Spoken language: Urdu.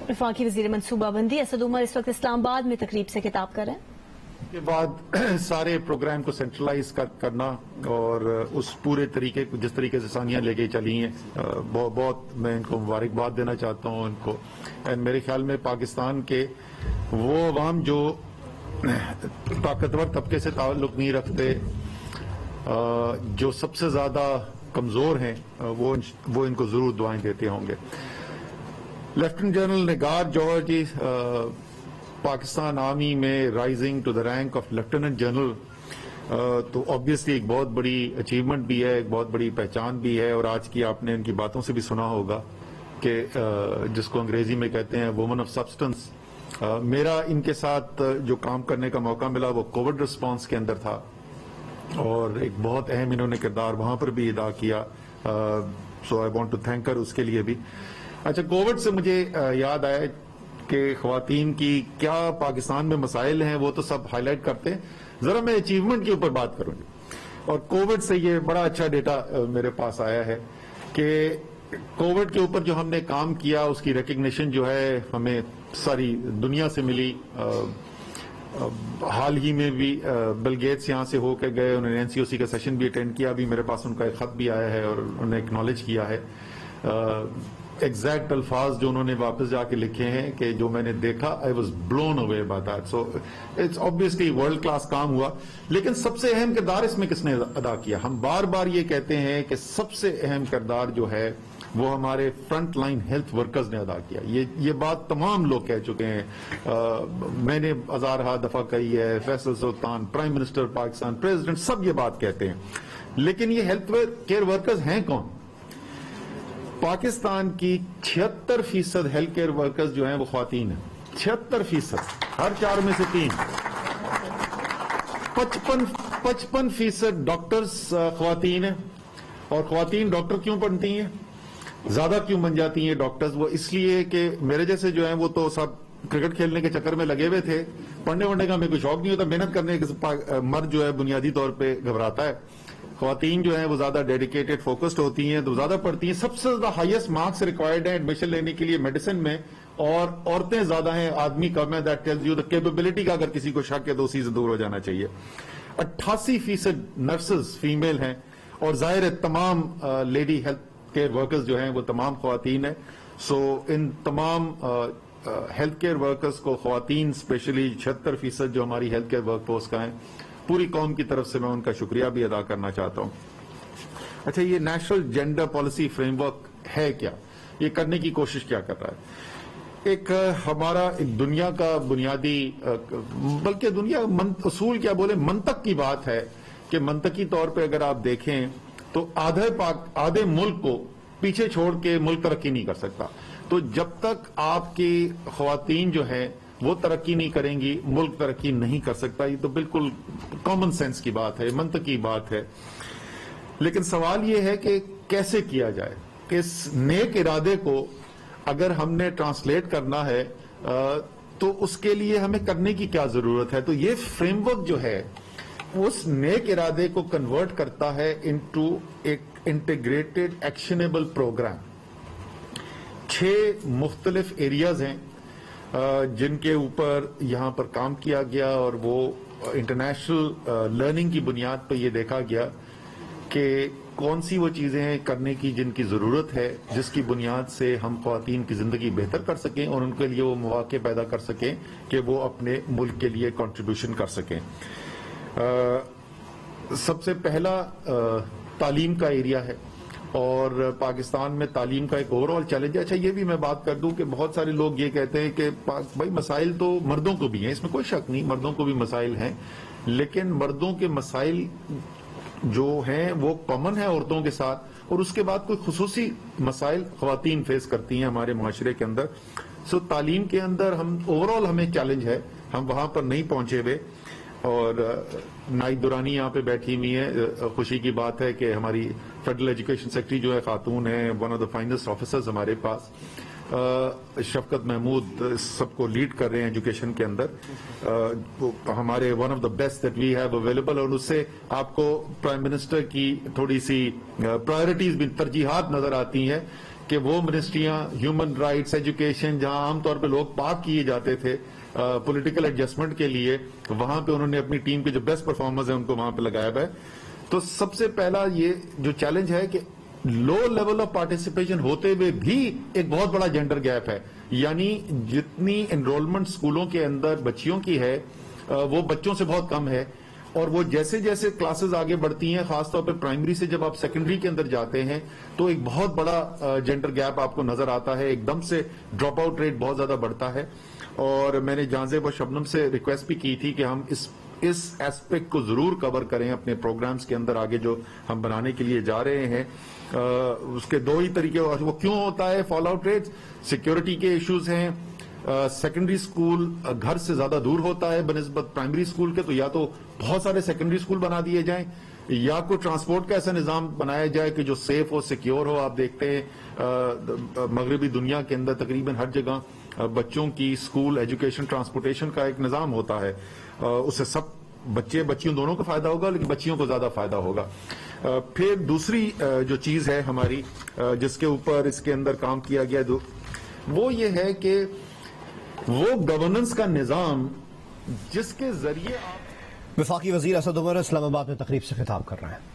وفاقی وزیر منصوبہ بندی اسد عمر اس وقت اسلام آباد میں تقریب سے خطاب کر رہے ہیں. کے بعد سارے پروگرام کو سینٹرلائز کرنا اور اس پورے طریقے کو جس طریقے سے ثانیہ لے کے چلی ہیں بہت میں ان کو مبارکباد دینا چاہتا ہوں ان کو. میرے خیال میں پاکستان کے وہ عوام جو طاقتور طبقے سے تعلق نہیں رکھتے جو سب سے زیادہ کمزور ہیں وہ ان کو ضرور دعائیں دیتے ہوں گے. Lieutenant general Nigar Johar ji Pakistan army میں rising to the rank of lieutenant general تو آبویسلی ایک بہت بڑی اچیومنٹ بھی ہے, ایک بہت بڑی پہچان بھی ہے. اور آج کی آپ نے ان کی باتوں سے بھی سنا ہوگا کہ جس کو انگریزی میں کہتے ہیں وومن آف سبسٹنس. میرا ان کے ساتھ جو کام کرنے کا موقع ملا وہ کووڈ رسپانس کے اندر تھا اور ایک بہت اہم انہوں نے کردار وہاں پر بھی ادا کیا. سو آئی وانٹ ٹو تھینک ہر اس کے لیے بھی. اچھا, کووڈ سے مجھے یاد آیا کہ خواتین کی کیا پاکستان میں مسائل ہیں وہ تو سب ہائی لائٹ کرتے ہیں, ذرا میں اچیومنٹ کے اوپر بات کروں گی. اور کووڈ سے یہ بڑا اچھا ڈیٹا میرے پاس آیا ہے کہ کووڈ کے اوپر جو ہم نے کام کیا اس کی ریکگنیشن جو ہے ہمیں ساری دنیا سے ملی. حال ہی میں بھی بل گیٹس یہاں سے ہو کے گئے, انہوں نے NCOC کا سیشن بھی اٹینڈ کیا. ابھی میرے پاس ان کا ایک خط بھی آیا ہے اور انہوں نے اکنالج کیا ہے. ایگزیکٹ الفاظ جو انہوں نے واپس جا کے لکھے ہیں کہ جو میں نے دیکھا I was blown away by that. So it's obviously world class کام ہوا. لیکن سب سے اہم کردار اس میں کس نے ادا کیا؟ ہم بار بار یہ کہتے ہیں کہ سب سے اہم کردار جو ہے وہ ہمارے فرنٹ لائن ہیلتھ ورکرز نے ادا کیا. یہ بات تمام لوگ کہہ چکے ہیں, میں نے ہزارہ دفعہ کہی ہے, فیصل سلطان, پرائم منسٹر پاکستان, پریزیڈنٹ, سب یہ بات کہتے ہیں. لیکن یہ ہیلتھ کیئر ورکرز ہیں کون؟ پاکستان کی 76% ہیلتھ کیئر ورکرز جو ہیں وہ خواتین ہیں. 76%, ہر 4 میں سے 3. 55% ڈاکٹرز خواتین ہیں. اور خواتین ڈاکٹر کیوں بنتی ہیں, زیادہ کیوں بن جاتی ہیں ڈاکٹرز؟ وہ اس لیے کہ میرے جیسے جو ہیں وہ تو سب کرکٹ کھیلنے کے چکر میں لگے ہوئے تھے, پڑھنے وڑھنے کا ہمیں کوئی شوق نہیں ہوتا. محنت کرنے کے مرد جو ہے بنیادی طور پہ گھبراتا ہے. خواتین جو ہیں وہ زیادہ ڈیڈیکیٹڈ فوکسڈ ہوتی ہیں تو زیادہ پڑھتی ہیں. سب سے زیادہ ہائیسٹ مارکس ریکوائرڈ ہیں ایڈمیشن لینے کے لیے میڈیسن میں, اور عورتیں زیادہ ہیں, آدمی کم ہے. That tells you the capability کا اگر کسی کو شک ہے تو اسی سے دور ہو جانا چاہیے. 88% نرسز فیمیل ہیں, اور ظاہر ہے تمام لیڈی ہیلتھ کیئر ورکرز جو ہیں وہ تمام خواتین ہیں. سو ان تمام ہیلتھ کیئر ورکرز کو خواتین اسپیشلی 76% جو ہماری ہیلتھ کیئر ورک فورس کا ہیں, پوری قوم کی طرف سے میں ان کا شکریہ بھی ادا کرنا چاہتا ہوں. اچھا, یہ national gender policy frame work ہے کیا؟ یہ کرنے کی کوشش کیا کر رہا ہے؟ ایک ہمارا ایک دنیا کا بنیادی بلکہ دنیا اصول کیا بولے منطق کی بات ہے کہ منطقی طور پہ اگر آپ دیکھیں تو آدھے ملک کو پیچھے چھوڑ کے ملک ترقی نہیں کر سکتا. تو جب تک آپ کی خواتین جو ہے وہ ترقی نہیں کریں گی, ملک ترقی نہیں کر سکتا. یہ تو بالکل کامن سینس کی بات ہے, منطقی بات ہے. لیکن سوال یہ ہے کہ کیسے کیا جائے, کہ اس نیک ارادے کو اگر ہم نے ٹرانسلیٹ کرنا ہے تو اس کے لیے ہمیں کرنے کی کیا ضرورت ہے؟ تو یہ فریم ورک جو ہے اس نیک ارادے کو کنورٹ کرتا ہے انٹو ایک انٹیگریٹڈ ایکشنیبل پروگرام. 6 مختلف ایریاز ہیں جن کے اوپر یہاں پر کام کیا گیا, اور وہ انٹرنیشنل لرننگ کی بنیاد پہ یہ دیکھا گیا کہ کون سی وہ چیزیں ہیں کرنے کی جن کی ضرورت ہے, جس کی بنیاد سے ہم خواتین کی زندگی بہتر کر سکیں اور ان کے لیے وہ مواقع پیدا کر سکیں کہ وہ اپنے ملک کے لیے کنٹریبیوشن کر سکیں. سب سے پہلا تعلیم کا ایریا ہے, اور پاکستان میں تعلیم کا ایک اوور آل چیلنج ہے. اچھا, یہ بھی میں بات کر دوں کہ بہت سارے لوگ یہ کہتے ہیں کہ بھائی مسائل تو مردوں کو بھی ہیں, اس میں کوئی شک نہیں, مردوں کو بھی مسائل ہیں, لیکن مردوں کے مسائل جو ہیں وہ کامن ہیں عورتوں کے ساتھ, اور اس کے بعد کوئی خصوصی مسائل خواتین فیس کرتی ہیں ہمارے معاشرے کے اندر. سو تعلیم کے اندر ہم اوور آل ہمیں چیلنج ہے, ہم وہاں پر نہیں پہنچے ہوئے. اور نائب دورانی یہاں پہ بیٹھی ہوئی ہے, خوشی کی بات ہے کہ ہماری فیڈرل ایجوکیشن سیکرٹری جو ہے خاتون ہے, one of the finest officers ہمارے پاس. شفقت محمود سب کو لیڈ کر رہے ہیں ایجوکیشن کے اندر, ہمارے one of the best that we have available. اور اس سے آپ کو پرائم منسٹر کی تھوڑی سی پرائرٹیز بھی, ترجیحات نظر آتی ہیں کہ وہ منسٹریاں ہیومن رائٹس ایجوکیشن جہاں عام طور پہ لوگ پاک کیے جاتے تھے پولیٹیکل ایڈجسٹمنٹ کے لیے، وہاں پہ انہوں نے اپنی ٹیم کے جو بیسٹ پرفارمرز ہیں ان کو وہاں پہ لگایا ہوا ہے. تو سب سے پہلا یہ جو چیلنج ہے کہ لو لیول آف پارٹیسپیشن ہوتے ہوئے بھی ایک بہت بڑا جینڈر گیپ ہے، یعنی جتنی انرولمنٹ اسکولوں کے اندر بچیوں کی ہے وہ بچوں سے بہت کم ہے. اور وہ جیسے جیسے کلاسز آگے بڑھتی ہیں، خاص طور پہ پرائمری سے جب آپ سیکنڈری کے اندر جاتے ہیں تو ایک بہت بڑا جینڈر گیپ آپ کو نظر آتا ہے، ایک دم سے ڈراپ آؤٹ ریٹ بہت زیادہ بڑھتا ہے. اور میں نے جانزیب اور شبنم سے ریکویسٹ بھی کی تھی کہ ہم اس ایسپیکٹ کو ضرور کور کریں اپنے پروگرامز کے اندر آگے جو ہم بنانے کے لیے جا رہے ہیں. اس کے دو ہی طریقے، وہ کیوں ہوتا ہے فال آؤٹ ریٹ؟ سیکیورٹی کے ایشوز ہیں، سیکنڈری اسکول گھر سے زیادہ دور ہوتا ہے بنسبت پرائمری اسکول کے، تو یا تو بہت سارے سیکنڈری اسکول بنا دیے جائیں یا کوئی ٹرانسپورٹ کا ایسا نظام بنایا جائے کہ جو سیف ہو، سیکیور ہو. آپ دیکھتے ہیں مغربی دنیا کے اندر تقریباً ہر جگہ بچوں کی اسکول ایجوکیشن ٹرانسپورٹیشن کا ایک نظام ہوتا ہے. اس سے سب بچیوں دونوں کو فائدہ ہوگا، لیکن بچیوں کو زیادہ فائدہ ہوگا. پھر دوسری جو چیز ہے ہماری جس کے اوپر اس کے اندر کام کیا گیا وہ یہ ہے کہ وہ گورننس کا نظام جس کے ذریعے وفاقی وزیر اسد عمر اسلام آباد میں تقریب سے خطاب کر رہے ہیں.